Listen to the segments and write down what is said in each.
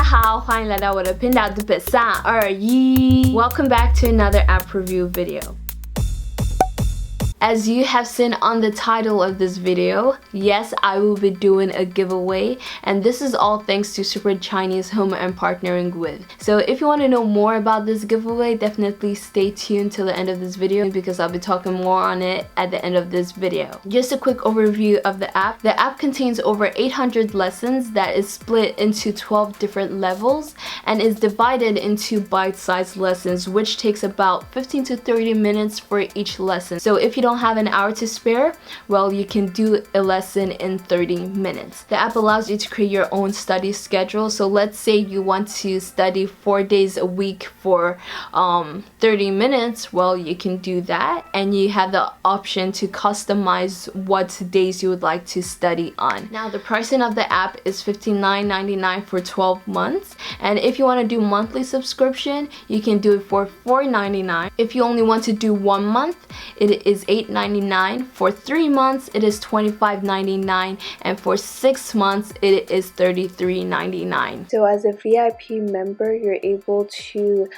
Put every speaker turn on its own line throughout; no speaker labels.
好，欢迎来到我的频道的比321。Welcome back to another app review video. As you have seen on the title of this video, yes, I will be doing a giveaway, and this is all thanks to Super Chinese, whom I'm partnering with. So if you want to know more about this giveaway, definitely stay tuned till the end of this video because I'll be talking more on it at the end of this video. Just a quick overview of the app. The app contains over 800 lessons that is split into 12 different levels and is divided into bite-sized lessons, which takes about 15 to 30 minutes for each lesson. So if you don't have an hour to spare, well, you can do a lesson in 30 minutes. The app allows you to create your own study schedule. So let's say you want to study 4 days a week for 30 minutes, well, you can do that, and you have the option to customize what days you would like to study on. Now, the pricing of the app is $59.99 for 12 months, and if you want to do monthly subscription, you can do it for $4.99. If you only want to do 1 month, it is $8.99. For 3 months, it is $25.99, and for 6 months, it is $33.99. So as a VIP member, you're able to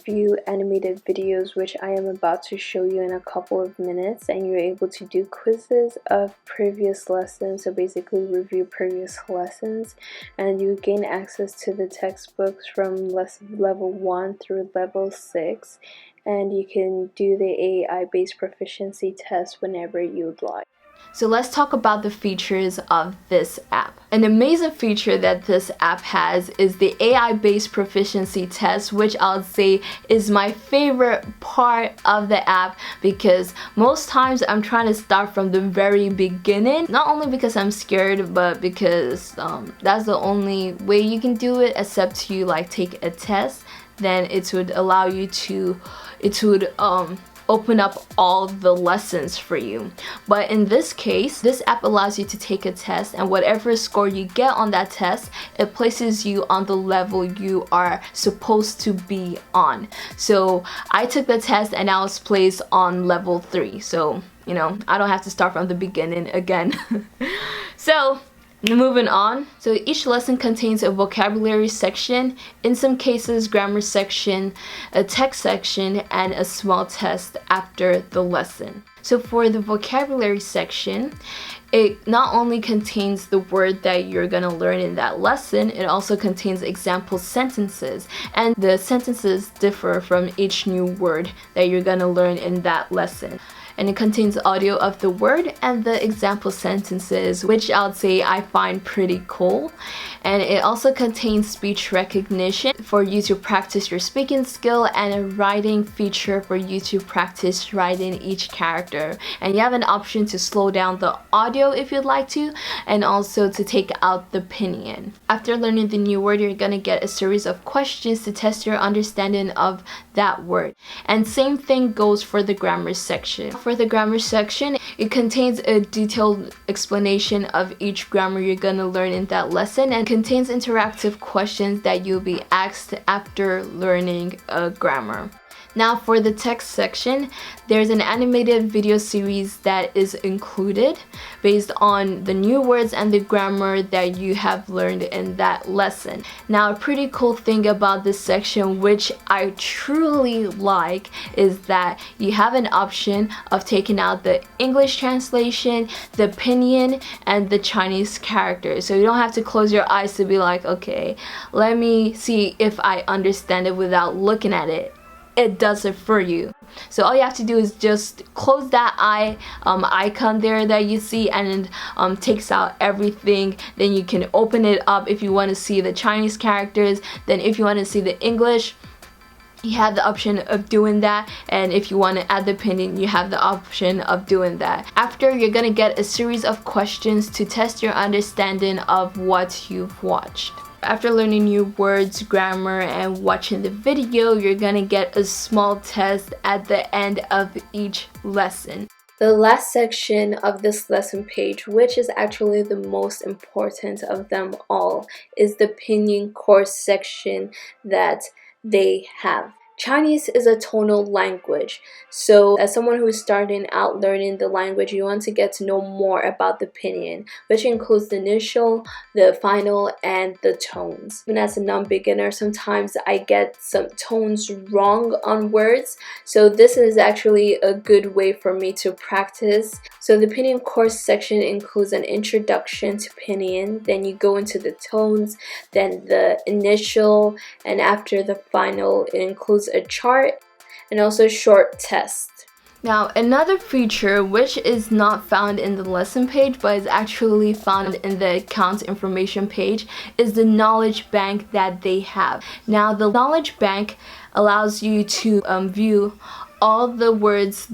view animated videos, which I am about to show you in a couple of minutes, and you're able to do quizzes of previous lessons, so basically review previous lessons, and you gain access to the textbooks from level 1 through level 6, and you can do the AI Based Proficiency Test whenever you'd like. So let's talk about the features of this app. An amazing feature that this app has is the AI Based Proficiency Test, which I'll say is my favorite part of the app because most times I'm trying to start from the very beginning, not only because I'm scared, but because that's the only way you can do it, except you like take a test. Then it would allow you to, open up all the lessons for you. But in this case, this app allows you to take a test, and whatever score you get on that test, it places you on the level you are supposed to be on. So I took the test and I was placed on level 3. So, you know, I don't have to start from the beginning again. So moving on, so each lesson contains a vocabulary section, in some cases grammar section, a text section, and a small test after the lesson. So for the vocabulary section, it not only contains the word that you're gonna learn in that lesson, it also contains example sentences, and the sentences differ from each new word that you're gonna learn in that lesson. And it contains audio of the word and the example sentences, which I'll say I find pretty cool. And it also contains speech recognition for you to practice your speaking skill, and a writing feature for you to practice writing each character. And you have an option to slow down the audio if you'd like to, and also to take out the pinyin. After learning the new word, you're gonna get a series of questions to test your understanding of that word. And same thing goes for the grammar section. For the grammar section, it contains a detailed explanation of each grammar you're gonna learn in that lesson, and contains interactive questions that you'll be asked after learning a grammar. Now for the text section, there's an animated video series that is included based on the new words and the grammar that you have learned in that lesson. Now, a pretty cool thing about this section, which I truly like, is that you have an option of taking out the English translation, the pinyin, and the Chinese characters. So you don't have to close your eyes to be like, okay, let me see if I understand it without looking at it. It does it for you. So all you have to do is just close that eye icon there that you see, and it takes out everything. Then you can open it up if you want to see the Chinese characters. Then if you want to see the English, you have the option of doing that, and if you want to add the pinyin, you have the option of doing that. After, you're gonna get a series of questions to test your understanding of what you've watched. After learning new words, grammar, and watching the video, you're gonna get a small test at the end of each lesson. The last section of this lesson page, which is actually the most important of them all, is the pinyin course section that they have. Chinese is a tonal language, so as someone who is starting out learning the language, you want to get to know more about the pinyin, which includes the initial, the final, and the tones. Even as a non-beginner, sometimes I get some tones wrong on words, so this is actually a good way for me to practice. So the pinyin course section includes an introduction to pinyin, then you go into the tones, then the initial, and after the final it includes a chart and also short test. Now, another feature which is not found in the lesson page but is actually found in the account information page is the knowledge bank that they have. Now, the knowledge bank allows you to view all the words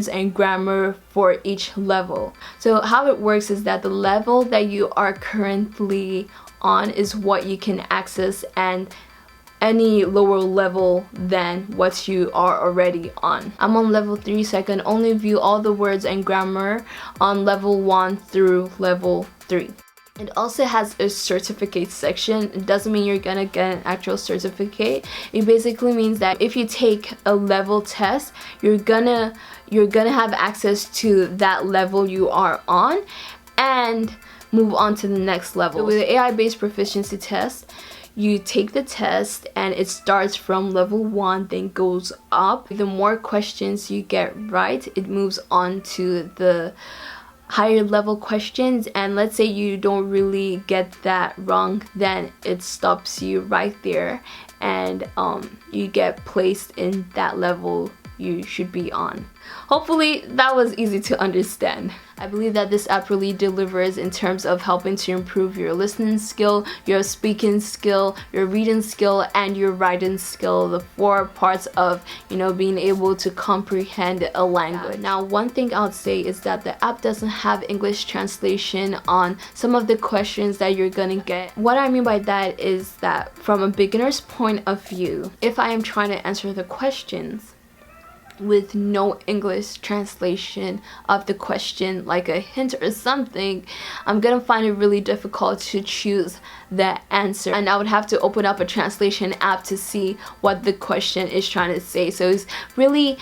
and grammar for each level. So how it works is that the level that you are currently on is what you can access, and any lower level than what you are already on. I'm on level 3, so I can only view all the words and grammar on level 1 through level 3. It also has a certificate section. It doesn't mean you're gonna get an actual certificate. It basically means that if you take a level test, you're gonna have access to that level you are on and move on to the next level. So with the AI Based Proficiency Test, you take the test and it starts from level 1, then goes up. The more questions you get right, it moves on to the higher level questions, and let's say you don't really get that wrong, then it stops you right there and you get placed in that level you should be on. Hopefully that was easy to understand. I believe that this app really delivers in terms of helping to improve your listening skill, your speaking skill, your reading skill, and your writing skill, the 4 parts of, being able to comprehend a language. Now, one thing I would say is that the app doesn't have English translation on some of the questions that you're gonna get. What I mean by that is that from a beginner's point of view, if I am trying to answer the questions with no English translation of the question, like a hint or something, I'm gonna find it really difficult to choose the answer, and I would have to open up a translation app to see what the question is trying to say. So it's really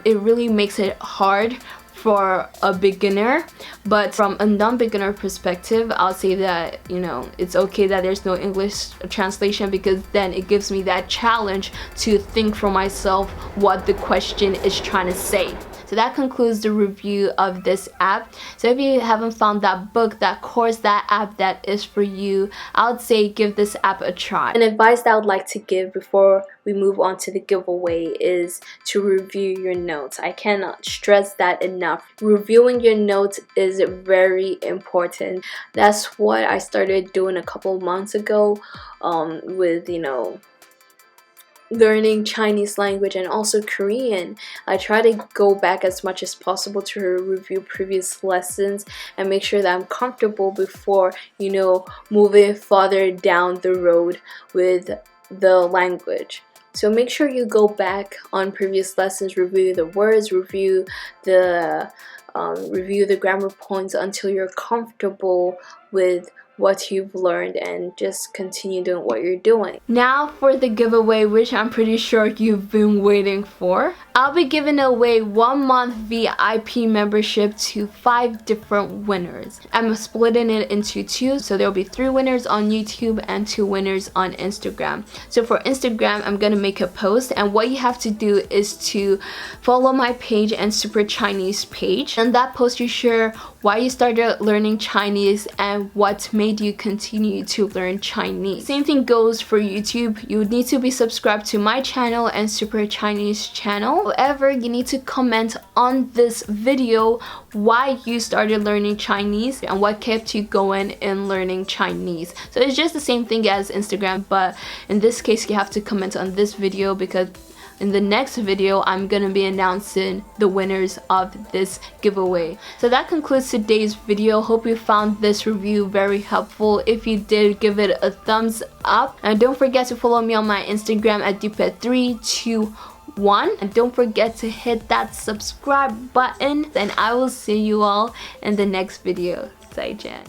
it really makes it hard for a beginner. But from a non-beginner perspective, I'll say that it's okay that there's no English translation, because then it gives me that challenge to think for myself what the question is trying to say. So that concludes the review of this app. So if you haven't found that book, that course, that app that is for you, I would say give this app a try. An advice that I would like to give before we move on to the giveaway is to review your notes. I cannot stress that enough. Reviewing your notes is very important. That's what I started doing a couple months ago with learning Chinese language and also Korean. I try to go back as much as possible to review previous lessons and make sure that I'm comfortable before moving farther down the road with the language. So make sure you go back on previous lessons, review the words, review the grammar points until you're comfortable with what you've learned, and just continue doing what you're doing. Now for the giveaway, which I'm pretty sure you've been waiting for. I'll be giving away 1 month VIP membership to 5 different winners. I'm splitting it into 2, so there'll be 3 winners on YouTube and 2 winners on Instagram. So for Instagram, I'm gonna make a post, and what you have to do is to follow my page and Super Chinese page. In that post, you share why you started learning Chinese and what made you continue to learn Chinese. Same thing goes for YouTube. You would need to be subscribed to my channel and Super Chinese channel. However, you need to comment on this video why you started learning Chinese and what kept you going in learning Chinese. So it's just the same thing as Instagram, but in this case you have to comment on this video, because in the next video, I'm gonna be announcing the winners of this giveaway. So that concludes today's video. Hope you found this review very helpful. If you did, give it a thumbs up. And don't forget to follow me on my Instagram at Dupet321. And don't forget to hit that subscribe button. And I will see you all in the next video. 再见.